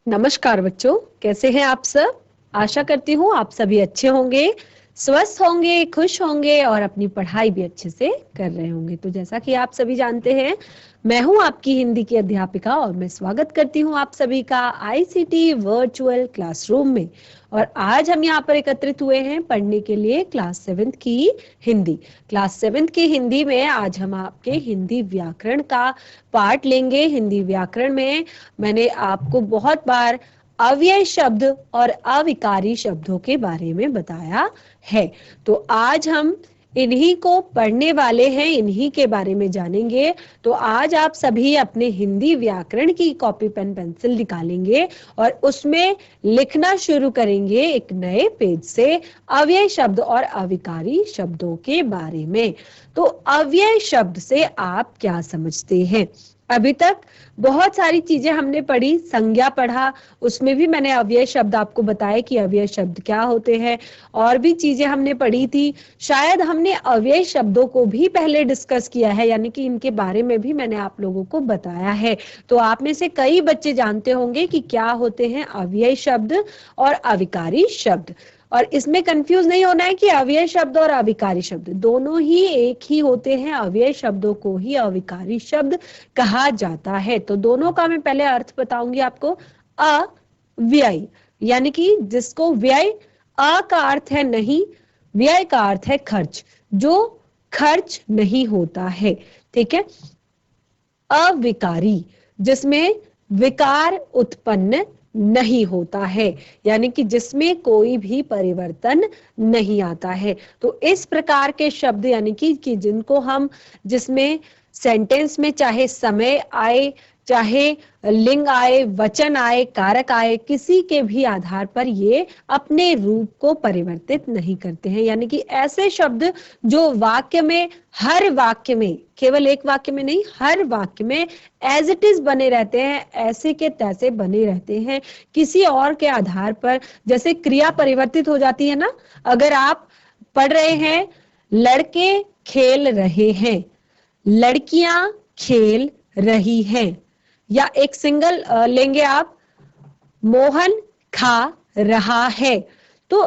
नमस्कार बच्चों, कैसे हैं आप सब। आशा करती हूँ आप सभी अच्छे होंगे, स्वस्थ होंगे, खुश होंगे और अपनी पढ़ाई भी अच्छे से कर रहे होंगे। तो जैसा कि आप सभी जानते हैं, मैं हूँ आपकी हिंदी की अध्यापिका और मैं स्वागत करती हूँ आप सभी का आईसीटी वर्चुअल क्लासरूम में। और आज हम यहाँ पर एकत्रित हुए हैं पढ़ने के लिए क्लास 7th की हिंदी। क्लास 7th की हिंदी में आज हम आपके हिंदी व्याकरण का पार्ट लेंगे। हिंदी व्याकरण में मैंने आपको बहुत बार अव्यय शब्द और अविकारी शब्दों के बारे में बताया है। तो आज हम इन्हीं को पढ़ने वाले हैं, इन्हीं के बारे में जानेंगे। तो आज आप सभी अपने हिंदी व्याकरण की कॉपी पेन पेंसिल निकालेंगे और उसमें लिखना शुरू करेंगे एक नए पेज से अव्यय शब्द और अविकारी शब्दों के बारे में। तो अव्यय शब्द से आप क्या समझते हैं? अभी तक बहुत सारी चीजें हमने पढ़ी, संज्ञा पढ़ा, उसमें भी मैंने अव्यय शब्द आपको बताया कि अव्यय शब्द क्या होते हैं। और भी चीजें हमने पढ़ी थी। शायद हमने अव्यय शब्दों को भी पहले डिस्कस किया है, यानी कि इनके बारे में भी मैंने आप लोगों को बताया है। तो आप में से कई बच्चे जानते होंगे कि क्या होते हैं अव्यय शब्द और अविकारी शब्द। और इसमें कंफ्यूज नहीं होना है कि अव्यय शब्द और अविकारी शब्द दोनों ही एक ही होते हैं। अव्यय शब्दों को ही अविकारी शब्द कहा जाता है। तो दोनों का मैं पहले अर्थ बताऊंगी आपको। अव्यय यानी कि जिसको व्यय, अ का अर्थ है नहीं, व्यय का अर्थ है खर्च, जो खर्च नहीं होता है। ठीक है। अविकारी जिसमें विकार उत्पन्न नहीं होता है, यानी कि जिसमें कोई भी परिवर्तन नहीं आता है। तो इस प्रकार के शब्द यानी कि जिनको हम, जिसमें सेंटेंस में चाहे समय आए, चाहे लिंग आए, वचन आए, कारक आए, किसी के भी आधार पर ये अपने रूप को परिवर्तित नहीं करते हैं। यानी कि ऐसे शब्द जो वाक्य में, हर वाक्य में, केवल एक वाक्य में नहीं, हर वाक्य में एज इट इज बने रहते हैं, ऐसे के तैसे बने रहते हैं। किसी और के आधार पर जैसे क्रिया परिवर्तित हो जाती है ना। अगर आप पढ़ रहे हैं लड़के खेल रहे हैं, लड़कियां खेल रही हैं, या एक सिंगल लेंगे आप, मोहन खा रहा है। तो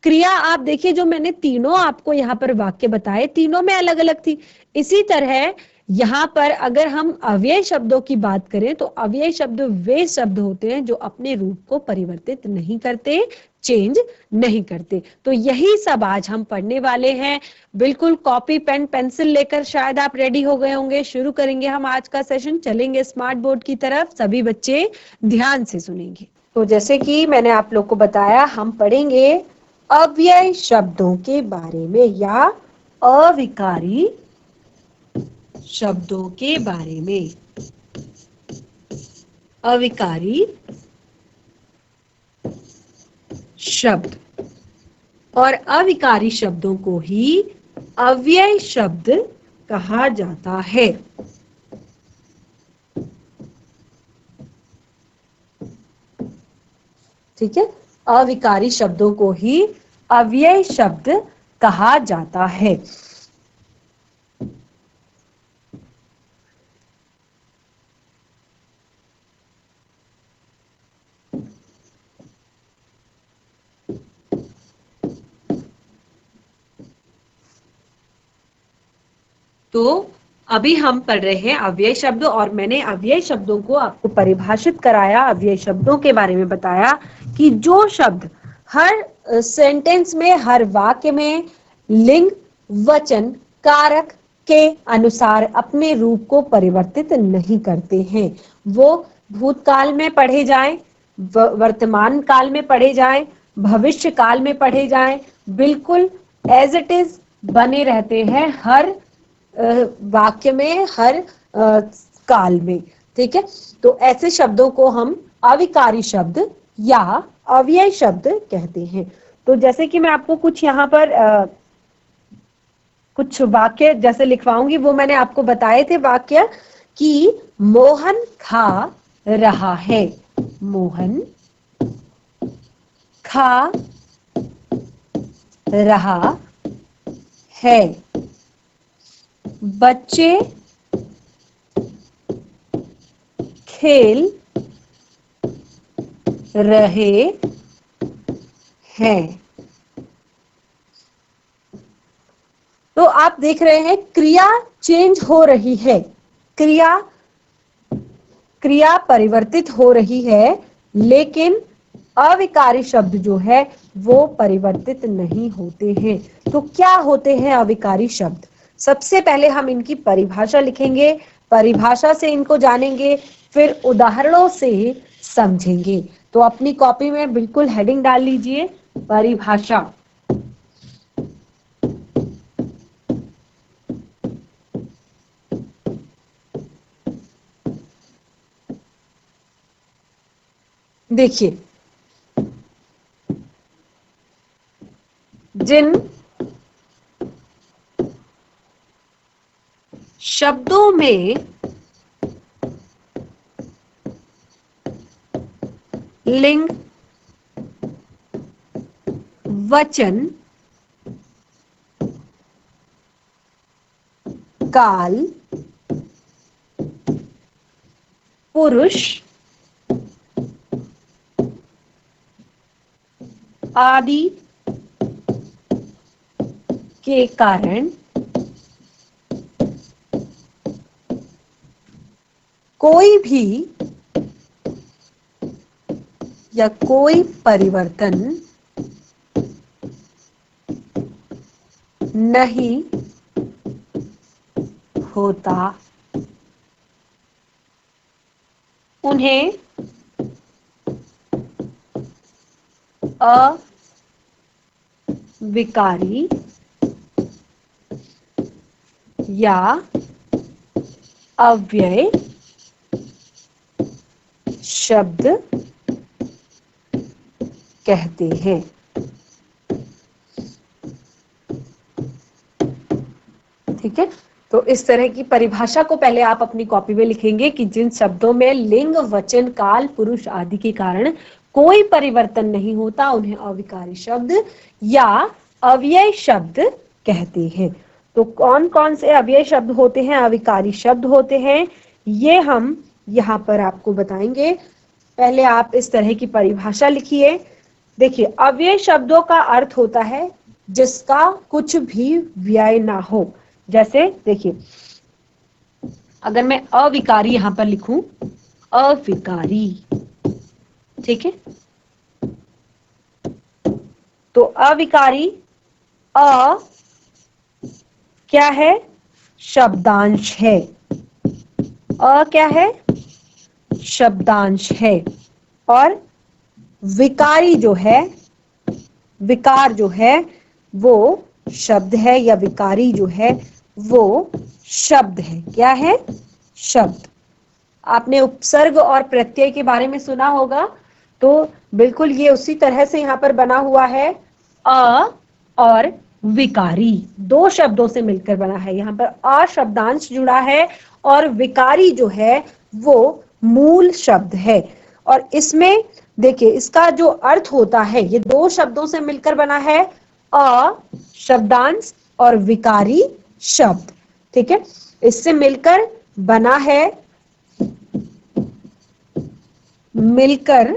क्रिया आप देखिए, जो मैंने तीनों आपको यहाँ पर वाक्य बताए, तीनों में अलग अलग थी। इसी तरह यहाँ पर अगर हम अव्यय शब्दों की बात करें तो अव्यय शब्द वे शब्द होते हैं जो अपने रूप को परिवर्तित नहीं करते, चेंज नहीं करते। तो यही सब आज हम पढ़ने वाले हैं। बिल्कुल कॉपी पेन पेंसिल लेकर शायद आप रेडी हो गए होंगे। शुरू करेंगे हम आज का सेशन, चलेंगे स्मार्ट बोर्ड की तरफ। सभी बच्चे ध्यान से सुनेंगे। तो जैसे कि मैंने आप लोग को बताया, हम पढ़ेंगे अव्यय शब्दों के बारे में या अविकारी शब्दों के बारे में। अविकारी शब्द और अविकारी शब्दों को ही अव्यय शब्द कहा जाता है। ठीक है, अविकारी शब्दों को ही अव्यय शब्द कहा जाता है। तो अभी हम पढ़ रहे हैं अव्यय शब्द, और मैंने अव्यय शब्दों को आपको परिभाषित कराया, अव्यय शब्दों के बारे में बताया कि जो शब्द हर सेंटेंस में, हर वाक्य में लिंग, वचन, कारक के अनुसार अपने रूप को परिवर्तित नहीं करते हैं। वो भूतकाल में पढ़े जाएं, वर्तमान काल में पढ़े जाएं, भविष्य काल में पढ़े जाएं, बिल्कुल एज इट इज बने रहते हैं हर वाक्य में, हर काल में। ठीक है। तो ऐसे शब्दों को हम अविकारी शब्द या अव्यय शब्द कहते हैं। तो जैसे कि मैं आपको कुछ यहाँ पर कुछ वाक्य जैसे लिखवाऊंगी, वो मैंने आपको बताए थे वाक्य कि मोहन खा रहा है, मोहन खा रहा है, बच्चे खेल रहे हैं। तो आप देख रहे हैं क्रिया चेंज हो रही है, क्रिया क्रिया परिवर्तित हो रही है, लेकिन अविकारी शब्द जो है वो परिवर्तित नहीं होते हैं। तो क्या होते हैं अविकारी शब्द? सबसे पहले हम इनकी परिभाषा लिखेंगे, परिभाषा से इनको जानेंगे, फिर उदाहरणों से समझेंगे। तो अपनी कॉपी में बिल्कुल हेडिंग डाल लीजिए, परिभाषा। देखिए, जिन शब्दों में लिंग, वचन, काल, पुरुष आदि के कारण कोई भी या कोई परिवर्तन नहीं होता, उन्हें अविकारी या अव्यय शब्द कहते हैं। ठीक है, तो इस तरह की परिभाषा को पहले आप अपनी कॉपी में लिखेंगे कि जिन शब्दों में लिंग, वचन, काल, पुरुष आदि के कारण कोई परिवर्तन नहीं होता, उन्हें अविकारी शब्द या अव्यय शब्द कहते हैं। तो कौन कौन से अव्यय शब्द होते हैं, अविकारी शब्द होते हैं, ये हम यहाँ पर आपको बताएंगे। पहले आप इस तरह की परिभाषा लिखिए। देखिए, अव्यय शब्दों का अर्थ होता है जिसका कुछ भी व्यय ना हो। जैसे देखिए, अगर मैं अविकारी यहां पर लिखूं, अविकारी, ठीक है, तो अविकारी, अ क्या है? शब्दांश है। अ क्या है? शब्दांश है। और विकारी जो है, विकार जो है वो शब्द है, या विकारी जो है वो शब्द है। क्या है? शब्द। आपने उपसर्ग और प्रत्यय के बारे में सुना होगा, तो बिल्कुल ये उसी तरह से यहाँ पर बना हुआ है। अ और विकारी दो शब्दों से मिलकर बना है। यहाँ पर अ शब्दांश जुड़ा है और विकारी जो है वो मूल शब्द है। और इसमें देखिए, इसका जो अर्थ होता है, ये दो शब्दों से मिलकर बना है, अ शब्दांश और विकारी शब्द। ठीक है, इससे मिलकर बना है, मिलकर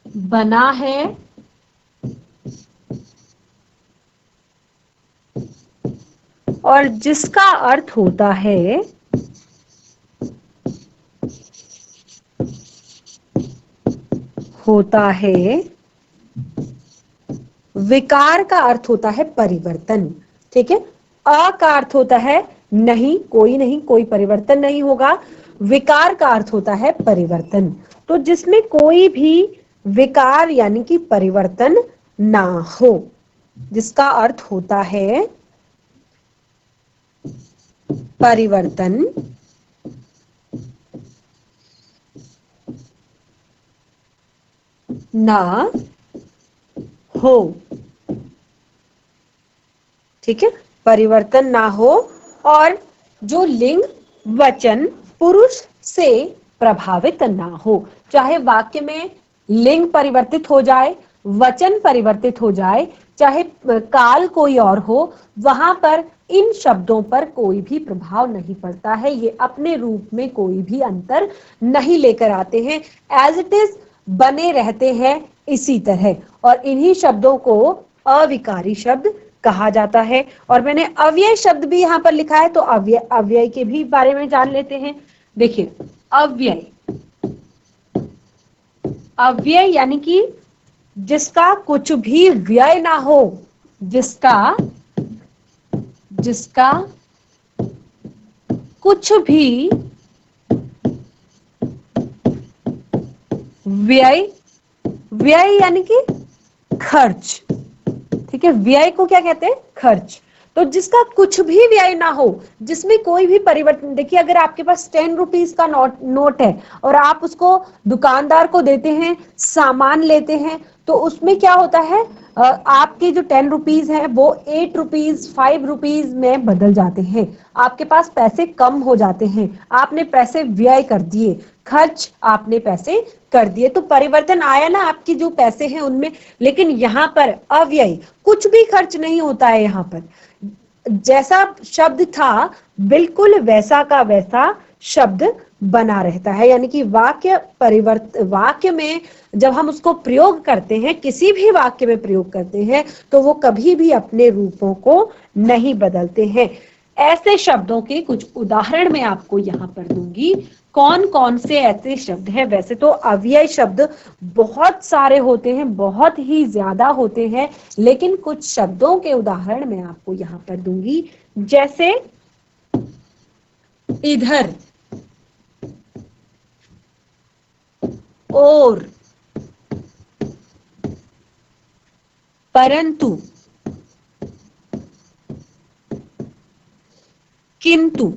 बना है और जिसका अर्थ होता है विकार का अर्थ होता है परिवर्तन। ठीक है, अ का अर्थ होता है नहीं, कोई परिवर्तन नहीं होगा। विकार का अर्थ होता है परिवर्तन। तो जिसमें कोई भी विकार यानी कि परिवर्तन ना हो, जिसका अर्थ होता है परिवर्तन ना हो। ठीक है, परिवर्तन ना हो, और जो लिंग, वचन, पुरुष से प्रभावित ना हो। चाहे वाक्य में लिंग परिवर्तित हो जाए, वचन परिवर्तित हो जाए, चाहे काल कोई और हो, वहां पर इन शब्दों पर कोई भी प्रभाव नहीं पड़ता है। ये अपने रूप में कोई भी अंतर नहीं लेकर आते हैं, एज इट इज बने रहते हैं इसी तरह। और इन्हीं शब्दों को अविकारी शब्द कहा जाता है। और मैंने अव्यय शब्द भी यहाँ पर लिखा है, तो अव्यय के भी बारे में जान लेते हैं। देखिए, अव्यय, अव्यय यानी कि जिसका कुछ भी व्यय ना हो, जिसका कुछ भी व्यय, व्यय यानी कि खर्च, ठीक है। व्यय को क्या कहते हैं? खर्च। तो जिसका कुछ भी व्यय ना हो, जिसमें कोई भी परिवर्तन, देखिए अगर आपके पास 10 रुपीज का नोट है और आप उसको दुकानदार को देते हैं, सामान लेते हैं, तो उसमें क्या होता है, आपके जो 10 रुपीज है वो 8 रुपीज, 5 रुपीज में बदल जाते हैं। आपके पास पैसे कम हो जाते हैं, आपने पैसे व्यय कर दिए, खर्च आपने पैसे कर दिए, तो परिवर्तन आया ना आपकी जो पैसे हैं उनमें। लेकिन यहाँ पर अव्यय, कुछ भी खर्च नहीं होता है। यहाँ पर जैसा शब्द था बिल्कुल वैसा का वैसा शब्द बना रहता है, यानी कि वाक्य में जब हम उसको प्रयोग करते हैं, किसी भी वाक्य में प्रयोग करते हैं, तो वो कभी भी अपने रूपों को नहीं बदलते हैं। ऐसे शब्दों के कुछ उदाहरण मैं आपको यहाँ पर दूंगी। कौन कौन से ऐसे शब्द हैं? वैसे तो अव्यय शब्द बहुत सारे होते हैं, बहुत ही ज्यादा होते हैं, लेकिन कुछ शब्दों के उदाहरण मैं आपको यहाँ पर दूंगी। जैसे इधर, और, परंतु, किंतु,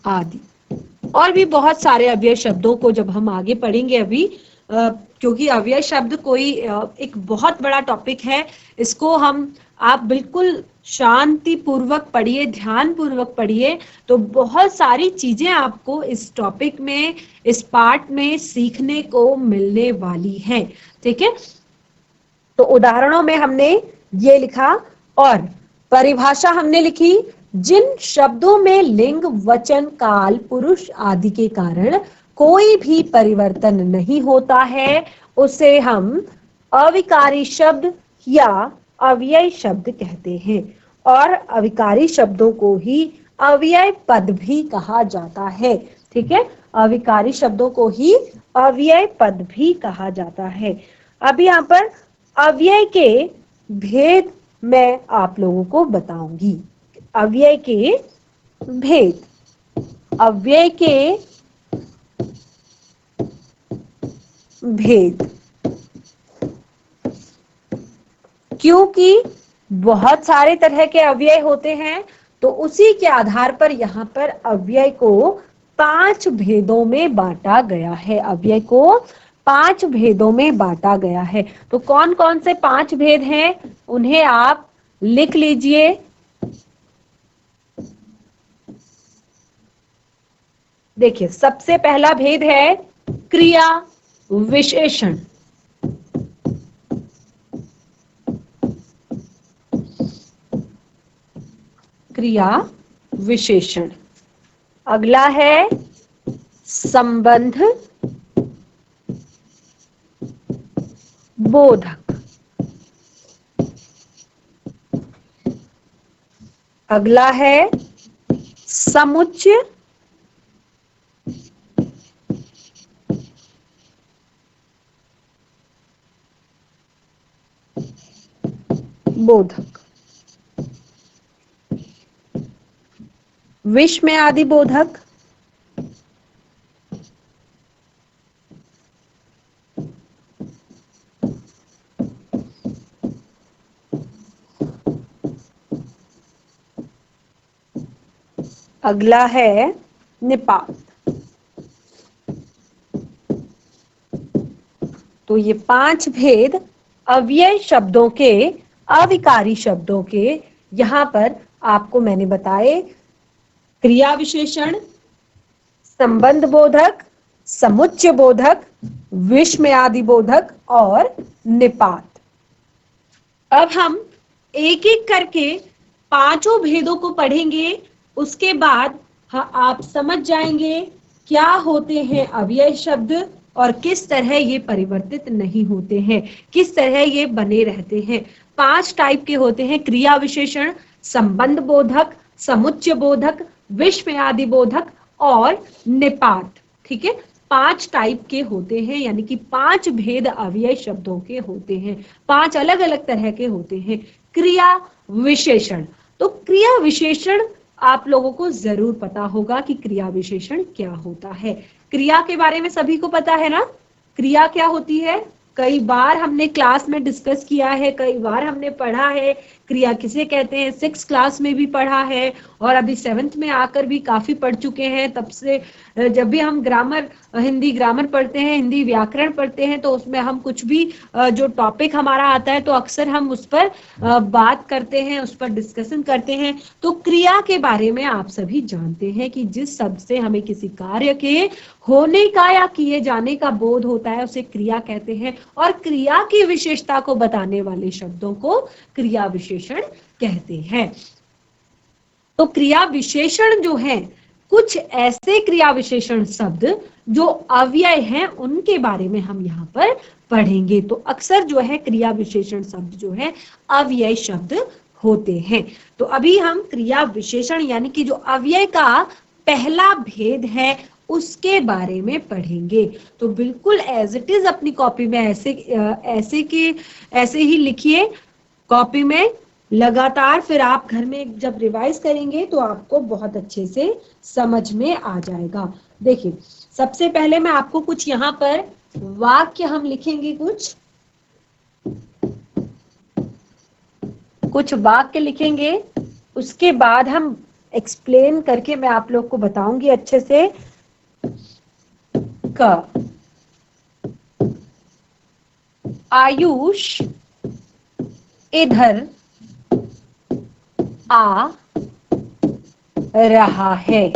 आदि। और भी बहुत सारे अव्यय शब्दों को जब हम आगे पढ़ेंगे अभी, क्योंकि अव्यय शब्द कोई एक बहुत बड़ा टॉपिक है, इसको आप बिल्कुल शांति पूर्वक पढ़िए, ध्यान पूर्वक पढ़िए, तो बहुत सारी चीजें आपको इस टॉपिक में, इस पार्ट में सीखने को मिलने वाली है। ठीक है, तो उदाहरणों में हमने ये लिखा, और परिभाषा हमने लिखी, जिन शब्दों में लिंग, वचन, काल, पुरुष आदि के कारण कोई भी परिवर्तन नहीं होता है, उसे हम अविकारी शब्द या अव्यय शब्द कहते हैं। और अविकारी शब्दों को ही अव्यय पद भी कहा जाता है। ठीक है, अविकारी शब्दों को ही अव्यय पद भी कहा जाता है। अभी यहाँ पर अव्यय के भेद मैं आप लोगों को बताऊंगी। अव्यय के भेद, अव्यय के भेद, क्योंकि बहुत सारे तरह के अव्यय होते हैं, तो उसी के आधार पर यहाँ पर अव्यय को 5 भेदों में बांटा गया है। अव्यय को 5 भेदों में बांटा गया है। तो कौन कौन से 5 भेद हैं, उन्हें आप लिख लीजिए। देखिए, सबसे पहला भेद है क्रिया विशेषण। क्रिया विशेषण। अगला है संबंध बोधक। अगला है समुच्चय बोधक। विस्मय आदि बोधक। अगला है निपात। तो ये 5 भेद अव्यय शब्दों के, अविकारी शब्दों के यहाँ पर आपको मैंने बताए। क्रिया विशेषण, संबंध बोधक, समुच्चय बोधक, विस्मयादि बोधक और निपात। अब हम एक एक करके पांचों भेदों को पढ़ेंगे, उसके बाद आप समझ जाएंगे क्या होते हैं अव्यय शब्द और किस तरह ये परिवर्तित नहीं होते हैं, किस तरह ये बने रहते हैं। 5 टाइप के होते हैं, क्रिया विशेषण, संबंध बोधक, समुच्चय बोधक, विस्मयादि बोधक और निपात। ठीक है, 5 टाइप के होते हैं, यानी कि 5 भेद अव्यय शब्दों के होते हैं, 5 अलग अलग तरह के होते हैं। क्रिया विशेषण, तो क्रिया विशेषण आप लोगों को जरूर पता होगा कि क्रिया विशेषण क्या होता है। क्रिया के बारे में सभी को पता है ना, क्रिया क्या होती है? कई बार हमने क्लास में डिस्कस किया है, कई बार हमने पढ़ा है क्रिया किसे कहते हैं, 6 क्लास में भी पढ़ा है और अभी 7th में आकर भी काफी पढ़ चुके हैं। तब से जब भी हम ग्रामर, हिंदी ग्रामर पढ़ते हैं, हिंदी व्याकरण पढ़ते हैं, तो उसमें हम कुछ भी जो टॉपिक हमारा आता है तो अक्सर हम उस पर बात करते हैं, उस पर डिस्कशन करते हैं। तो क्रिया के बारे में आप सभी जानते हैं कि जिस शब्द से हमें किसी कार्य के होने का या किए जाने का बोध होता है उसे क्रिया कहते हैं, और क्रिया की विशेषता को बताने वाले शब्दों को क्रिया विशेषण कहते हैं। तो क्रिया विशेषण जो है, कुछ ऐसे क्रिया विशेषण शब्द जो अव्यय हैं उनके बारे में हम यहाँ पर पढ़ेंगे। तो अक्सर जो है क्रिया विशेषण शब्द जो है अव्यय शब्द होते हैं। तो अभी हम क्रिया विशेषण यानी कि जो अव्यय का पहला भेद है उसके बारे में पढ़ेंगे। तो बिल्कुल एज इट इज अपनी कॉपी में ऐसे ही लिखिए कॉपी में लगातार, फिर आप घर में जब रिवाइज करेंगे तो आपको बहुत अच्छे से समझ में आ जाएगा। देखिए, सबसे पहले मैं आपको कुछ यहाँ पर वाक्य हम लिखेंगे, कुछ वाक्य लिखेंगे, उसके बाद हम एक्सप्लेन करके मैं आप लोग को बताऊंगी अच्छे से। आयुष इधर आ रहा है।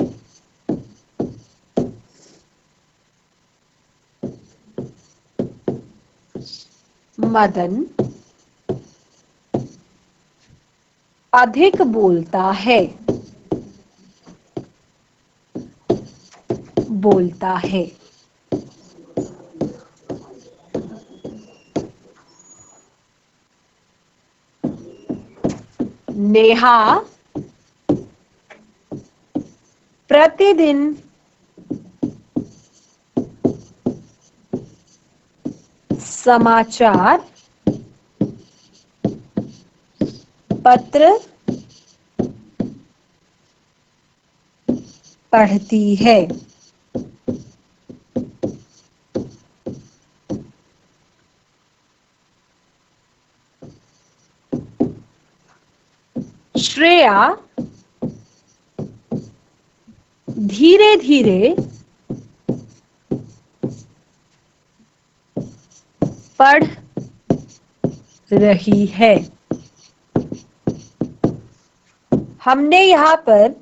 मदन अधिक बोलता है। नेहा प्रतिदिन समाचार पत्र पढ़ती है। श्रेया धीरे धीरे पढ़ रही है। हमने यहाँ पर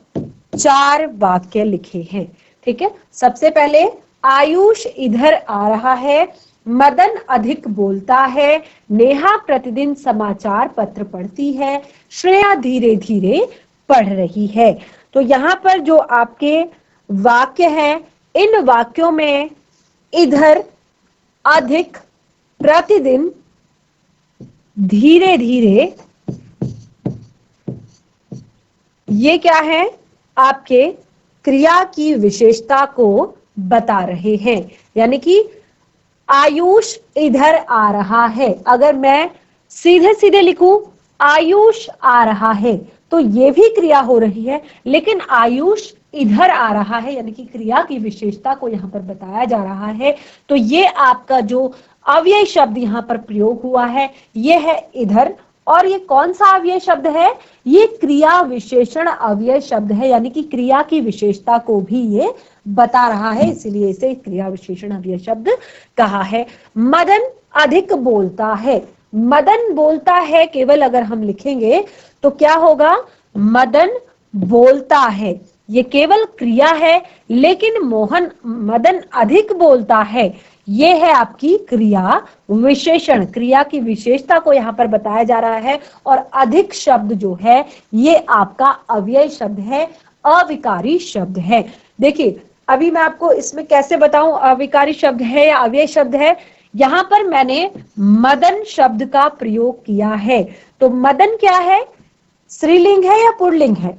4 वाक्य लिखे हैं। ठीक है, सबसे पहले आयुष इधर आ रहा है, मदन अधिक बोलता है, नेहा प्रतिदिन समाचार पत्र पढ़ती है, श्रेया धीरे धीरे पढ़ रही है। तो यहाँ पर जो आपके वाक्य हैं, इन वाक्यों में इधर, अधिक, प्रतिदिन, धीरे धीरे, ये क्या है? आपके क्रिया की विशेषता को बता रहे हैं। यानी कि आयुष इधर आ रहा है, अगर मैं सीधे सीधे लिखूं आयुष आ रहा है तो ये भी क्रिया हो रही है, लेकिन आयुष इधर आ रहा है यानी कि क्रिया की विशेषता को यहाँ पर बताया जा रहा है। तो ये आपका जो अव्यय शब्द यहाँ पर प्रयोग हुआ है ये है इधर, और ये कौन सा अव्यय शब्द है? ये क्रिया विशेषण अव्यय शब्द है, यानी कि क्रिया की विशेषता को भी ये बता रहा है, इसलिए इसे क्रिया विशेषण अव्यय शब्द कहा है। मदन अधिक बोलता है, मदन बोलता है केवल अगर हम लिखेंगे तो क्या होगा? मदन बोलता है। ये केवल क्रिया है, लेकिन मदन अधिक बोलता है। ये है आपकी क्रिया विशेषण। क्रिया की विशेषता को यहाँ पर बताया जा रहा है। और अधिक शब्द जो है ये आपका अव्यय शब्द है, अविकारी शब्द है। देखिए अभी मैं आपको इसमें कैसे बताऊं अविकारी शब्द है या अव्यय शब्द है। यहाँ पर मैंने मदन शब्द का प्रयोग किया है। तो मदन क्या है, स्त्रीलिंग है या पुल्लिंग है?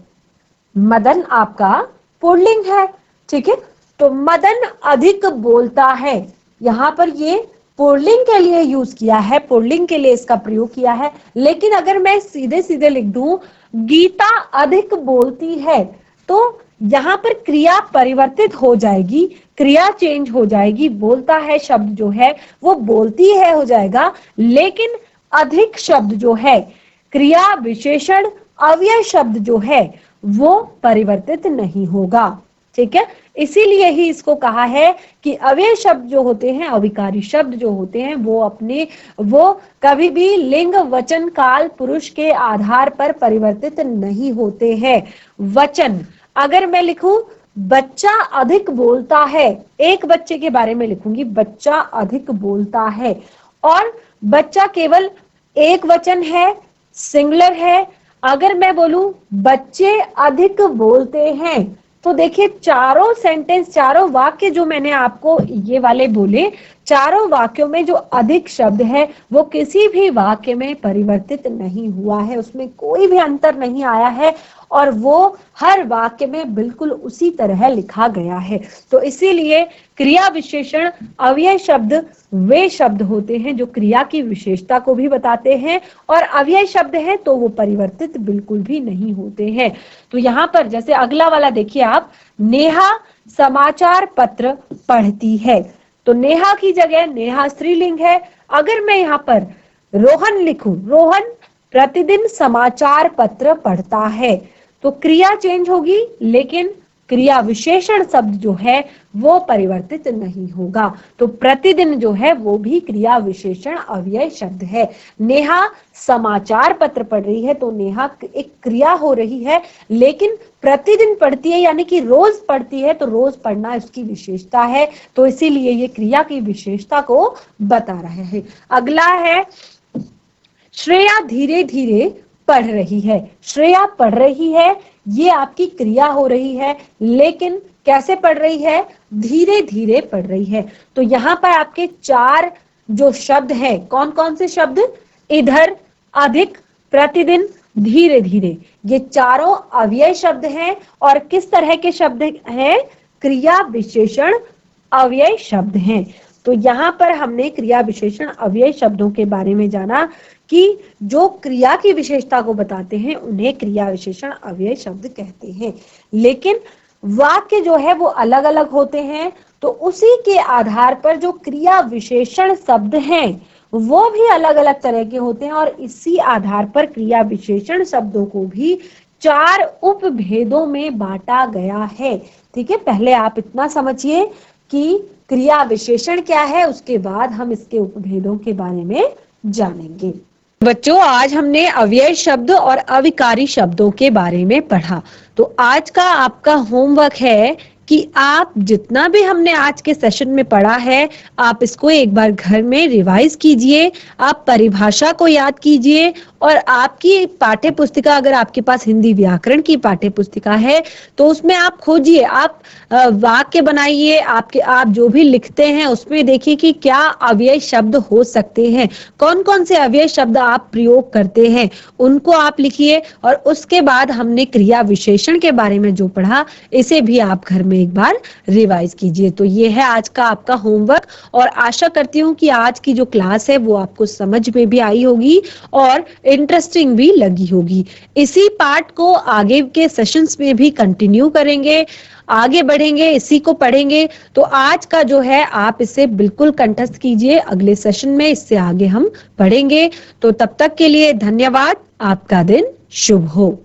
मदन आपका पुल्लिंग है, ठीक है। तो मदन अधिक बोलता है, यहाँ पर ये पुल्लिंग के लिए यूज किया है, पुल्लिंग के लिए इसका प्रयोग किया है। लेकिन अगर मैं सीधे सीधे लिख दूं गीता अधिक बोलती है, तो यहाँ पर क्रिया परिवर्तित हो जाएगी, क्रिया चेंज हो जाएगी। बोलता है शब्द जो है वो बोलती है हो जाएगा, लेकिन अधिक शब्द जो है, क्रिया विशेषण अव्यय शब्द जो है वो परिवर्तित नहीं होगा, ठीक है। इसीलिए ही इसको कहा है कि अव्यय शब्द जो होते हैं, अविकारी शब्द जो होते हैं, वो कभी भी लिंग वचन काल पुरुष के आधार पर परिवर्तित नहीं होते हैं। वचन अगर मैं लिखूं बच्चा अधिक बोलता है, एक बच्चे के बारे में लिखूंगी बच्चा अधिक बोलता है, और बच्चा केवल एक वचन है, सिंगुलर है। अगर मैं बोलूं बच्चे अधिक बोलते हैं, तो देखिए चारों सेंटेंस, चारों वाक्य जो मैंने आपको ये वाले बोले, चारों वाक्यों में जो अधिक शब्द है वो किसी भी वाक्य में परिवर्तित नहीं हुआ है, उसमें कोई भी अंतर नहीं आया है, और वो हर वाक्य में बिल्कुल उसी तरह लिखा गया है। तो इसीलिए क्रिया विशेषण अव्यय शब्द वे शब्द होते हैं जो क्रिया की विशेषता को भी बताते हैं, और अव्यय शब्द है तो वो परिवर्तित बिल्कुल भी नहीं होते हैं। तो यहाँ पर जैसे अगला वाला देखिए आप, नेहा समाचार पत्र पढ़ती है। तो नेहा की जगह नेहा स्त्रीलिंग है। अगर मैं यहाँ पर रोहन लिखूं, रोहन प्रतिदिन समाचार पत्र पढ़ता है, तो क्रिया चेंज होगी, लेकिन क्रिया विशेषण शब्द जो है वो परिवर्तित नहीं होगा। तो प्रतिदिन जो है वो भी क्रिया विशेषण अव्यय शब्द है। नेहा समाचार पत्र पढ़ रही है, तो नेहा एक क्रिया हो रही है, लेकिन प्रतिदिन पढ़ती है यानी कि रोज पढ़ती है, तो रोज पढ़ना इसकी विशेषता है, तो इसीलिए ये क्रिया की विशेषता को बता रहा है। अगला है श्रेया धीरे धीरे पढ़ रही है। श्रेया पढ़ रही है, ये आपकी क्रिया हो रही है, लेकिन कैसे पढ़ रही है, धीरे धीरे पढ़ रही है। तो यहाँ पर आपके चार जो शब्द है, कौन कौन से शब्द, इधर, अधिक, प्रतिदिन, धीरे धीरे, ये चारों अव्यय शब्द हैं। और किस तरह के शब्द हैं, क्रिया विशेषण अव्यय शब्द हैं। तो यहाँ पर हमने क्रिया विशेषण अव्यय शब्दों के बारे में जाना कि जो क्रिया की विशेषता को बताते हैं उन्हें क्रिया विशेषण अव्यय शब्द कहते हैं। लेकिन वाक्य जो है वो अलग अलग होते हैं, तो उसी के आधार पर जो क्रिया विशेषण शब्द हैं वो भी अलग अलग तरह के होते हैं, और इसी आधार पर क्रिया विशेषण शब्दों को भी चार उपभेदों में बांटा गया है। ठीक है, पहले आप इतना समझिए कि क्रिया विशेषण क्या है, उसके बाद हम इसके उपभेदों के बारे में जानेंगे। बच्चों, आज हमने अव्यय शब्द और अविकारी शब्दों के बारे में पढ़ा। तो आज का आपका होमवर्क है कि आप जितना भी हमने आज के सेशन में पढ़ा है, आप इसको एक बार घर में रिवाइज कीजिए, आप परिभाषा को याद कीजिए, और आपकी पाठ्य पुस्तिका, अगर आपके पास हिंदी व्याकरण की पाठ्य पुस्तिका है तो उसमें आप खोजिए, आप वाक्य बनाइए, आप जो भी लिखते हैं उसमें देखिए कि क्या अव्यय शब्द हो सकते हैं, कौन कौन से अव्यय शब्द आप प्रयोग करते हैं, उनको आप लिखिए। और उसके बाद हमने क्रिया विशेषण के बारे में जो पढ़ा, इसे भी आप घर में एक बार रिवाइज कीजिए। तो ये है आज का आपका होमवर्क, और आशा करती हूँ कि आज की जो क्लास है वो आपको समझ में भी आई होगी और इंटरेस्टिंग भी लगी होगी। इसी पार्ट को आगे के सेशंस में भी कंटिन्यू करेंगे, आगे बढ़ेंगे, इसी को पढ़ेंगे। तो आज का जो है आप इसे बिल्कुल कंठस्थ कीजिए, अगले सेशन में इससे आगे हम पढ़ेंगे। तो तब तक के लिए धन्यवाद, आपका दिन शुभ हो।